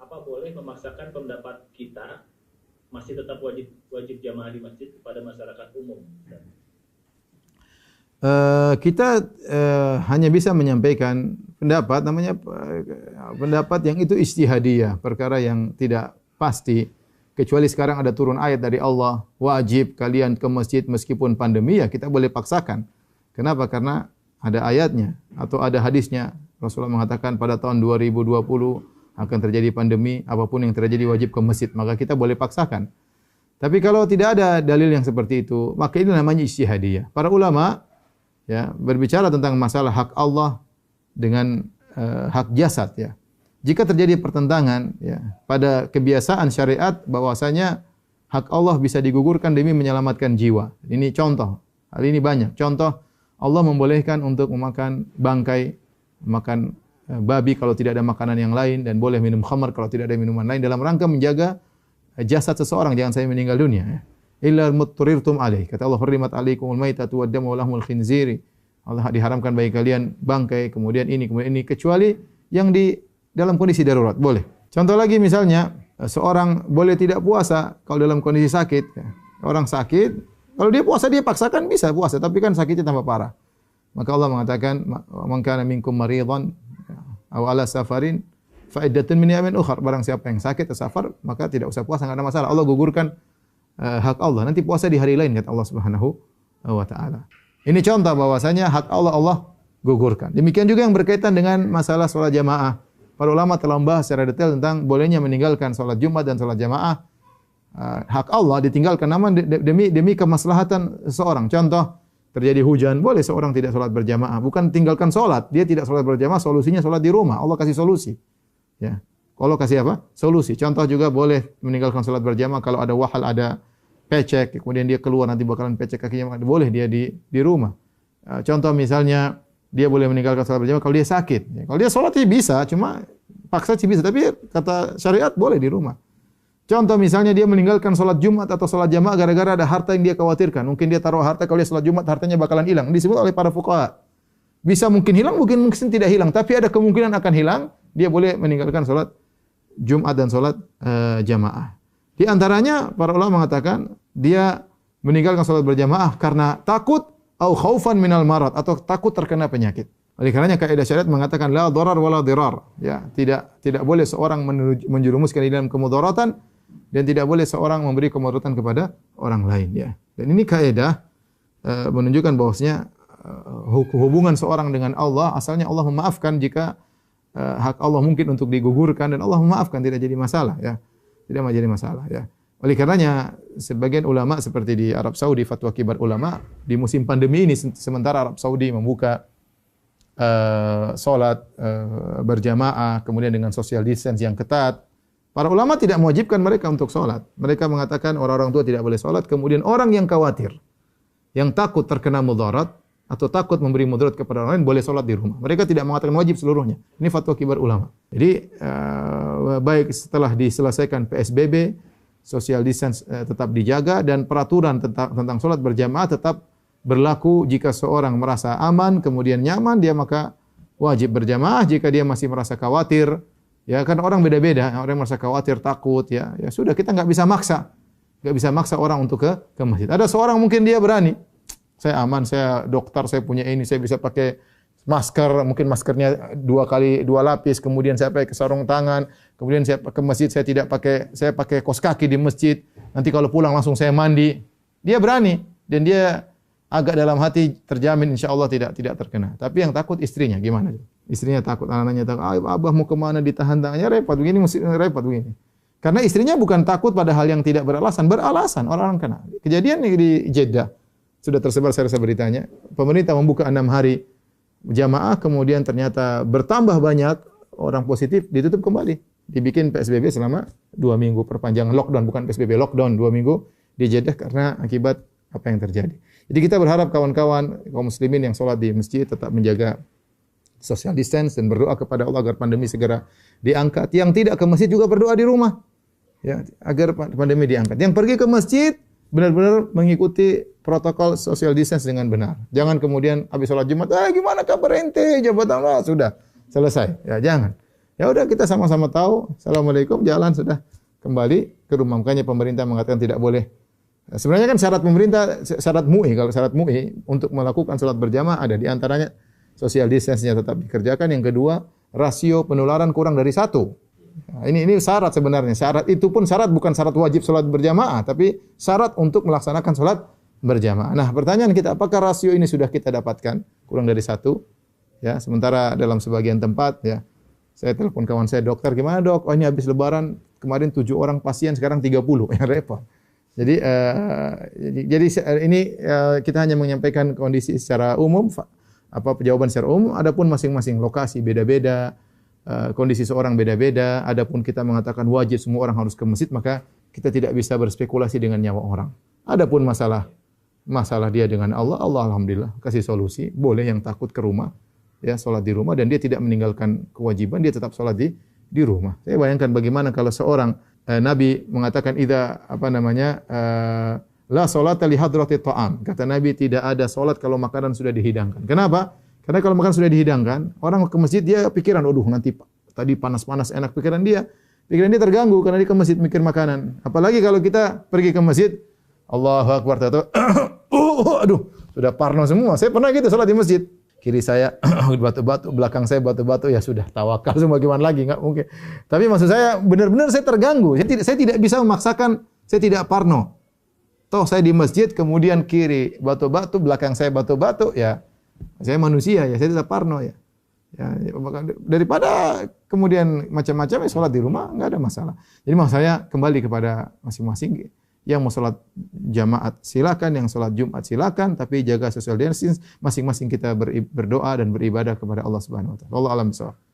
apa boleh memaksakan pendapat kita masih tetap wajib jamaah di masjid kepada masyarakat umum? Kita hanya bisa menyampaikan pendapat, namanya pendapat yang itu ijtihadiyah, perkara yang tidak pasti. Kecuali sekarang ada turun ayat dari Allah, wajib kalian ke masjid meskipun pandemi, ya kita boleh paksakan. Kenapa? Karena ada ayatnya atau ada hadisnya. Rasulullah mengatakan pada tahun 2020 akan terjadi pandemi, apapun yang terjadi wajib ke masjid, maka kita boleh paksakan. Tapi kalau tidak ada dalil yang seperti itu, maka ini namanya ijtihadiyah. Para ulama ya berbicara tentang masalah hak Allah dengan hak jasad ya. Jika terjadi pertentangan ya pada kebiasaan syariat bahwasanya hak Allah bisa digugurkan demi menyelamatkan jiwa. Ini contoh. Hal ini banyak. Contoh, Allah membolehkan untuk memakan bangkai, makan babi kalau tidak ada makanan yang lain, dan boleh minum khamar kalau tidak ada minuman lain dalam rangka menjaga jasad seseorang jangan sampai meninggal dunia ya. Illa mutturirtum alaih. Kata Allah, hurrimat alaikumul maitatu waddamu wa lahmul khinziri. Allah diharamkan bagi kalian bangkai, kemudian ini, kecuali yang di dalam kondisi darurat, boleh. Contoh lagi misalnya, seorang boleh tidak puasa kalau dalam kondisi sakit. Orang sakit, kalau dia puasa, dia paksakan bisa puasa, tapi kan sakitnya tambah parah. Maka Allah mengatakan, man kana minkum maridhan aw ala safarin fa iddatun min ayamin ukhra. Barang siapa yang sakit atau safar, maka tidak usah puasa, enggak ada masalah. Allah gugurkan hak Allah. Nanti puasa di hari lain, kata Allah Subhanahu wa taala. Ini contoh bahwasanya hak Allah Allah gugurkan. Demikian juga yang berkaitan dengan masalah salat jamaah. Para ulama telah membahas secara detail tentang bolehnya meninggalkan salat Jumat dan salat jamaah. Hak Allah ditinggalkan namun demi kemaslahatan seseorang. Contoh, terjadi hujan, boleh seorang tidak salat berjamaah. Bukan tinggalkan salat, dia tidak salat berjamaah, solusinya salat di rumah. Allah kasih solusi. Ya. Allah kasih apa? Solusi. Contoh juga boleh meninggalkan salat berjamaah kalau ada wahal, ada pecek, kemudian dia keluar nanti bakalan pecek kakinya, boleh dia di rumah. Contoh misalnya dia boleh meninggalkan salat berjamaah kalau dia sakit. Ya, kalau dia salat sih bisa, cuma paksa sih bisa, tapi kata syariat boleh di rumah. Contoh misalnya dia meninggalkan salat Jumat atau salat jamaah gara-gara ada harta yang dia khawatirkan. Mungkin dia taruh harta, kalau dia salat Jumat hartanya bakalan hilang. Disebut oleh para fuqaha. Bisa mungkin hilang, mungkin tidak hilang, tapi ada kemungkinan akan hilang, dia boleh meninggalkan salat Jumat dan salat jamaah. Di antaranya para ulama mengatakan dia meninggalkan salat berjamaah karena takut au khaufan minal marad, atau takut terkena penyakit. Oleh karenanya kaidah syariat mengatakan la dharar wala dirar. Ya, tidak boleh seorang menjerumuskan di dalam kemudaratan dan tidak boleh seorang memberi kemudaratan kepada orang lain ya. Dan ini kaidah menunjukkan bahwasanya hubungan seorang dengan Allah asalnya Allah memaafkan jika hak Allah mungkin untuk digugurkan, dan Allah memaafkan, tidak jadi masalah ya. Tidak menjadi masalah ya. Oleh karenanya sebagian ulama seperti di Arab Saudi, fatwa kibar ulama di musim pandemi ini, sementara Arab Saudi membuka salat berjamaah kemudian dengan social distance yang ketat, para ulama tidak mewajibkan mereka untuk salat. Mereka mengatakan orang-orang tua tidak boleh salat, kemudian orang yang khawatir, yang takut terkena mudarat atau takut memberi mudarat kepada orang lain boleh salat di rumah. Mereka tidak mengatakan wajib seluruhnya. Ini fatwa kibar ulama. Jadi baik setelah diselesaikan PSBB, social distance tetap dijaga, dan peraturan tentang salat berjamaah tetap berlaku. Jika seorang merasa aman kemudian nyaman, dia maka wajib berjamaah. Jika dia masih merasa khawatir, ya kan orang beda-beda, orang yang merasa khawatir, takut, ya sudah, kita nggak bisa maksa orang untuk ke masjid. Ada seorang mungkin dia berani, saya aman, saya dokter, saya punya ini, saya bisa pakai masker, mungkin maskernya 2 lapis, kemudian saya pakai sarung tangan, kemudian saya ke masjid, saya pakai kaos kaki di masjid, nanti kalau pulang langsung saya mandi. Dia berani, dan dia agak dalam hati terjamin insya Allah tidak terkena. Tapi yang takut istrinya, gimana? Istrinya takut, anak-anaknya takut, abah mau kemana, ditahan tangannya, repot begini. Karena istrinya bukan takut pada hal yang tidak beralasan orang-orang kena. Kejadian di Jeddah sudah tersebar, saya rasa beritanya. Pemerintah membuka 6 hari jamaah, kemudian ternyata bertambah banyak orang positif, ditutup kembali. Dibikin PSBB selama 2 minggu, perpanjangan lockdown, bukan PSBB, lockdown 2 minggu di Jeddah karena akibat apa yang terjadi. Jadi kita berharap kawan-kawan kaum muslimin yang sholat di masjid tetap menjaga social distance dan berdoa kepada Allah agar pandemi segera diangkat. Yang tidak ke masjid juga berdoa di rumah, ya, agar pandemi diangkat. Yang pergi ke masjid benar-benar mengikuti protokol social distance dengan benar. Jangan kemudian habis sholat Jumat, gimana kabar ente, jabatan Allah, sudah selesai. Ya, jangan. Ya udah kita sama-sama tahu, assalamualaikum, jalan sudah kembali ke rumah. Makanya pemerintah mengatakan tidak boleh. Sebenarnya kan syarat pemerintah, syarat MUI, kalau syarat MUI untuk melakukan sholat berjamaah ada di antaranya social distance-nya tetap dikerjakan. Yang kedua, rasio penularan kurang dari 1. Nah, ini syarat sebenarnya. Syarat itu pun syarat bukan syarat wajib sholat berjamaah, tapi syarat untuk melaksanakan sholat berjamaah. Nah, pertanyaan kita, apakah rasio ini sudah kita dapatkan kurang dari 1? Ya, sementara dalam sebagian tempat ya, saya telepon kawan saya, dokter, gimana dok? Oh ini habis lebaran, kemarin 7 orang pasien, sekarang 30. Ya repot. Jadi ini kita hanya menyampaikan kondisi secara umum, jawaban secara umum. Adapun masing-masing lokasi beda-beda, kondisi seorang beda-beda. Adapun kita mengatakan wajib semua orang harus ke masjid, maka kita tidak bisa berspekulasi dengan nyawa orang. Adapun masalah dia dengan Allah, alhamdulillah kasih solusi. Boleh yang takut ke rumah, ya sholat di rumah, dan dia tidak meninggalkan kewajiban, dia tetap sholat di rumah. Saya bayangkan bagaimana kalau seorang Nabi mengatakan la sholata li hadrati ta'am. Kata Nabi, tidak ada sholat kalau makanan sudah dihidangkan. Kenapa? Karena kalau makanan sudah dihidangkan, orang ke masjid dia pikiran, aduh nanti tadi panas-panas enak, pikiran dia terganggu karena dia ke masjid mikir makanan. Apalagi kalau kita pergi ke masjid, Allahu Akbar, aduh sudah parno semua. Saya pernah gitu sholat di masjid. Kiri saya batu-batu, belakang saya batu-batu, ya sudah tawakal semua, gimana lagi, enggak mungkin. Tapi maksud saya benar-benar saya terganggu. Saya tidak bisa memaksakan, saya tidak parno. Toh saya di masjid, kemudian kiri batu-batu, belakang saya batu-batu, ya saya manusia ya, saya tidak parno ya. Ya, daripada kemudian macam-macam ya sholat di rumah enggak ada masalah. Jadi maksudnya kembali kepada masing-masing. Yang mau sholat jamaat silakan, yang sholat Jumat silakan, tapi jaga social distancing, masing-masing kita berdoa dan beribadah kepada Allah Subhanahu wa taala. Wallahu a'lam bishawab.